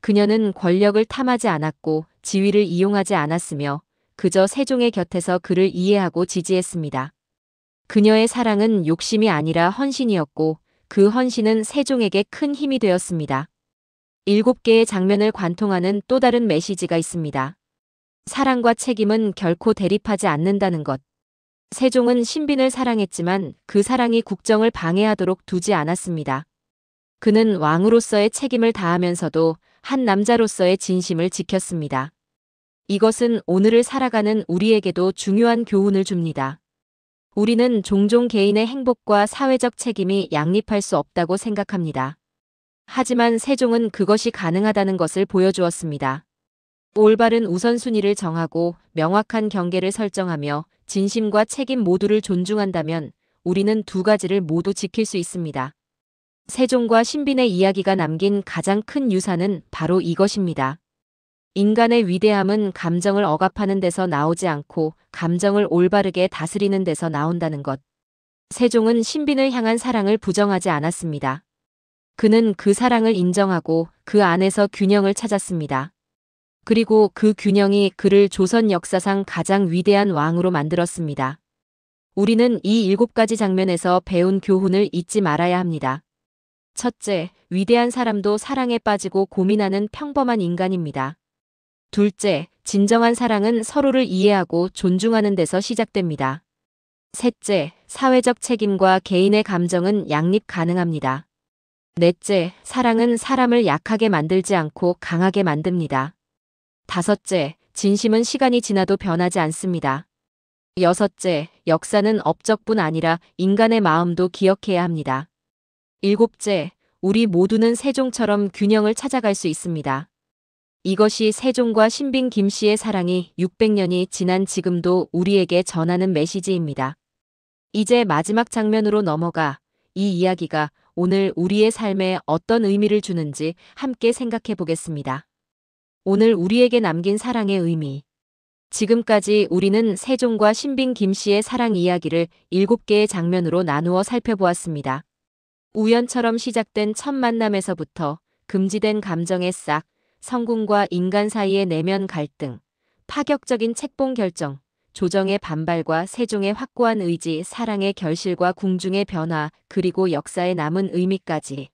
그녀는 권력을 탐하지 않았고 지위를 이용하지 않았으며 그저 세종의 곁에서 그를 이해하고 지지했습니다. 그녀의 사랑은 욕심이 아니라 헌신이었고 그 헌신은 세종에게 큰 힘이 되었습니다. 7개의 장면을 관통하는 또 다른 메시지가 있습니다. 사랑과 책임은 결코 대립하지 않는다는 것. 세종은 신빈을 사랑했지만 그 사랑이 국정을 방해하도록 두지 않았습니다. 그는 왕으로서의 책임을 다하면서도 한 남자로서의 진심을 지켰습니다. 이것은 오늘을 살아가는 우리에게도 중요한 교훈을 줍니다. 우리는 종종 개인의 행복과 사회적 책임이 양립할 수 없다고 생각합니다. 하지만 세종은 그것이 가능하다는 것을 보여주었습니다. 올바른 우선순위를 정하고 명확한 경계를 설정하며 진심과 책임 모두를 존중한다면 우리는 두 가지를 모두 지킬 수 있습니다. 세종과 신빈의 이야기가 남긴 가장 큰 유산은 바로 이것입니다. 인간의 위대함은 감정을 억압하는 데서 나오지 않고 감정을 올바르게 다스리는 데서 나온다는 것. 세종은 신빈을 향한 사랑을 부정하지 않았습니다. 그는 그 사랑을 인정하고 그 안에서 균형을 찾았습니다. 그리고 그 균형이 그를 조선 역사상 가장 위대한 왕으로 만들었습니다. 우리는 이 7가지 장면에서 배운 교훈을 잊지 말아야 합니다. 첫째, 위대한 사람도 사랑에 빠지고 고민하는 평범한 인간입니다. 둘째, 진정한 사랑은 서로를 이해하고 존중하는 데서 시작됩니다. 셋째, 사회적 책임과 개인의 감정은 양립 가능합니다. 넷째, 사랑은 사람을 약하게 만들지 않고 강하게 만듭니다. 다섯째, 진심은 시간이 지나도 변하지 않습니다. 여섯째, 역사는 업적뿐 아니라 인간의 마음도 기억해야 합니다. 일곱째, 우리 모두는 세종처럼 균형을 찾아갈 수 있습니다. 이것이 세종과 신빈 김씨의 사랑이 600년이 지난 지금도 우리에게 전하는 메시지입니다. 이제 마지막 장면으로 넘어가 이 이야기가 오늘 우리의 삶에 어떤 의미를 주는지 함께 생각해 보겠습니다. 오늘 우리에게 남긴 사랑의 의미. 지금까지 우리는 세종과 신빈 김씨의 사랑 이야기를 7개의 장면으로 나누어 살펴보았습니다. 우연처럼 시작된 첫 만남에서부터 금지된 감정의 싹, 성궁과 인간 사이의 내면 갈등, 파격적인 책봉 결정, 조정의 반발과 세종의 확고한 의지, 사랑의 결실과 궁중의 변화, 그리고 역사에 남은 의미까지.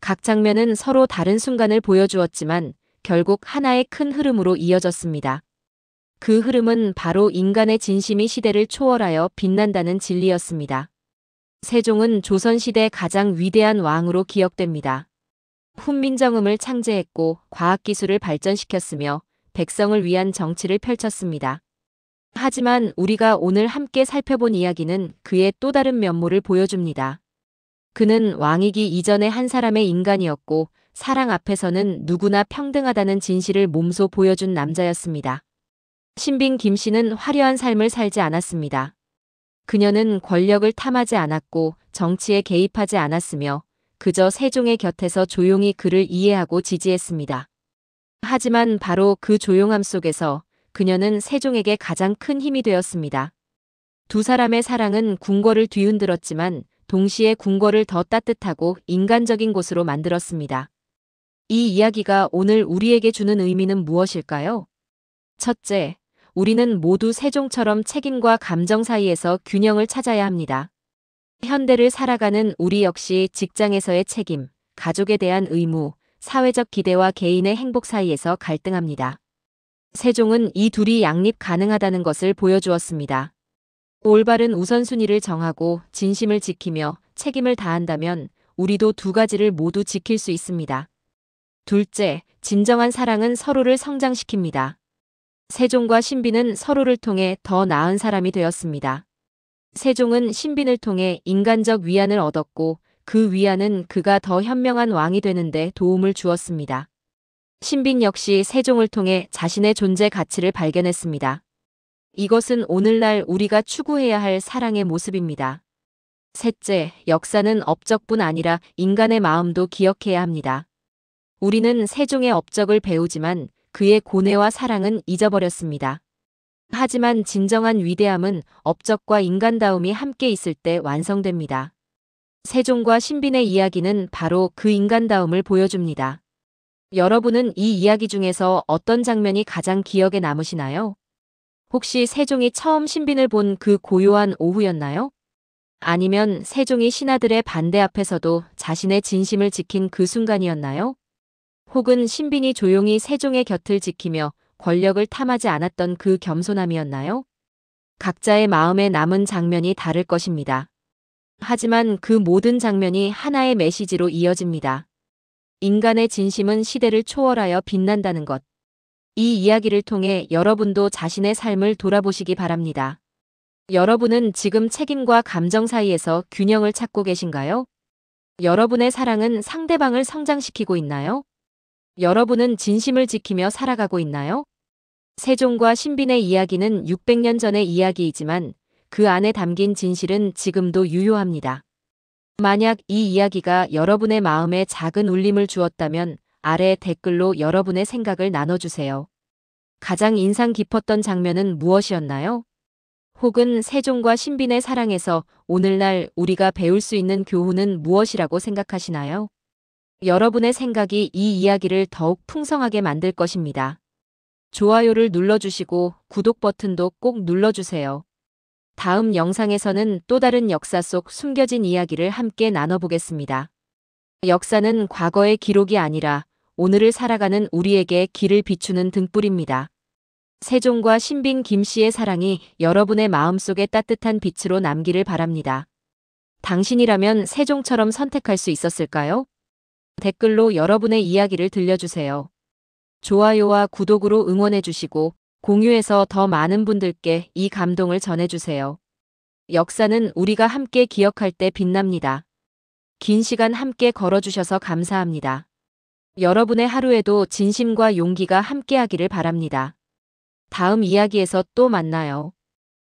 각 장면은 서로 다른 순간을 보여주었지만 결국 하나의 큰 흐름으로 이어졌습니다. 그 흐름은 바로 인간의 진심이 시대를 초월하여 빛난다는 진리였습니다. 세종은 조선시대 가장 위대한 왕으로 기억됩니다. 훈민정음을 창제했고 과학기술을 발전시켰으며 백성을 위한 정치를 펼쳤습니다. 하지만 우리가 오늘 함께 살펴본 이야기는 그의 또 다른 면모를 보여줍니다. 그는 왕이기 이전의 한 사람의 인간이었고 사랑 앞에서는 누구나 평등하다는 진실을 몸소 보여준 남자였습니다. 신빈 김씨는 화려한 삶을 살지 않았습니다. 그녀는 권력을 탐하지 않았고 정치에 개입하지 않았으며 그저 세종의 곁에서 조용히 그를 이해하고 지지했습니다. 하지만 바로 그 조용함 속에서 그녀는 세종에게 가장 큰 힘이 되었습니다. 두 사람의 사랑은 궁궐을 뒤흔들었지만 동시에 궁궐을 더 따뜻하고 인간적인 곳으로 만들었습니다. 이 이야기가 오늘 우리에게 주는 의미는 무엇일까요? 첫째, 우리는 모두 세종처럼 책임과 감정 사이에서 균형을 찾아야 합니다. 현대를 살아가는 우리 역시 직장에서의 책임, 가족에 대한 의무, 사회적 기대와 개인의 행복 사이에서 갈등합니다. 세종은 이 둘이 양립 가능하다는 것을 보여주었습니다. 올바른 우선순위를 정하고 진심을 지키며 책임을 다한다면 우리도 두 가지를 모두 지킬 수 있습니다. 둘째, 진정한 사랑은 서로를 성장시킵니다. 세종과 신빈은 서로를 통해 더 나은 사람이 되었습니다. 세종은 신빈을 통해 인간적 위안을 얻었고 그 위안은 그가 더 현명한 왕이 되는데 도움을 주었습니다. 신빈 역시 세종을 통해 자신의 존재 가치를 발견했습니다. 이것은 오늘날 우리가 추구해야 할 사랑의 모습입니다. 셋째, 역사는 업적뿐 아니라 인간의 마음도 기억해야 합니다. 우리는 세종의 업적을 배우지만 그의 고뇌와 사랑은 잊어버렸습니다. 하지만 진정한 위대함은 업적과 인간다움이 함께 있을 때 완성됩니다. 세종과 신빈의 이야기는 바로 그 인간다움을 보여줍니다. 여러분은 이 이야기 중에서 어떤 장면이 가장 기억에 남으시나요? 혹시 세종이 처음 신빈을 본 그 고요한 오후였나요? 아니면 세종이 신하들의 반대 앞에서도 자신의 진심을 지킨 그 순간이었나요? 혹은 신빈이 조용히 세종의 곁을 지키며 권력을 탐하지 않았던 그 겸손함이었나요? 각자의 마음에 남은 장면이 다를 것입니다. 하지만 그 모든 장면이 하나의 메시지로 이어집니다. 인간의 진심은 시대를 초월하여 빛난다는 것. 이 이야기를 통해 여러분도 자신의 삶을 돌아보시기 바랍니다. 여러분은 지금 책임과 감정 사이에서 균형을 찾고 계신가요? 여러분의 사랑은 상대방을 성장시키고 있나요? 여러분은 진심을 지키며 살아가고 있나요? 세종과 신빈의 이야기는 600년 전의 이야기이지만 그 안에 담긴 진실은 지금도 유효합니다. 만약 이 이야기가 여러분의 마음에 작은 울림을 주었다면 아래 댓글로 여러분의 생각을 나눠주세요. 가장 인상 깊었던 장면은 무엇이었나요? 혹은 세종과 신빈의 사랑에서 오늘날 우리가 배울 수 있는 교훈은 무엇이라고 생각하시나요? 여러분의 생각이 이 이야기를 더욱 풍성하게 만들 것입니다. 좋아요를 눌러주시고 구독 버튼도 꼭 눌러주세요. 다음 영상에서는 또 다른 역사 속 숨겨진 이야기를 함께 나눠보겠습니다. 역사는 과거의 기록이 아니라 오늘을 살아가는 우리에게 길을 비추는 등불입니다. 세종과 신빈 김씨의 사랑이 여러분의 마음속에 따뜻한 빛으로 남기를 바랍니다. 당신이라면 세종처럼 선택할 수 있었을까요? 댓글로 여러분의 이야기를 들려주세요. 좋아요와 구독으로 응원해주시고 공유해서 더 많은 분들께 이 감동을 전해주세요. 역사는 우리가 함께 기억할 때 빛납니다. 긴 시간 함께 걸어주셔서 감사합니다. 여러분의 하루에도 진심과 용기가 함께하기를 바랍니다. 다음 이야기에서 또 만나요.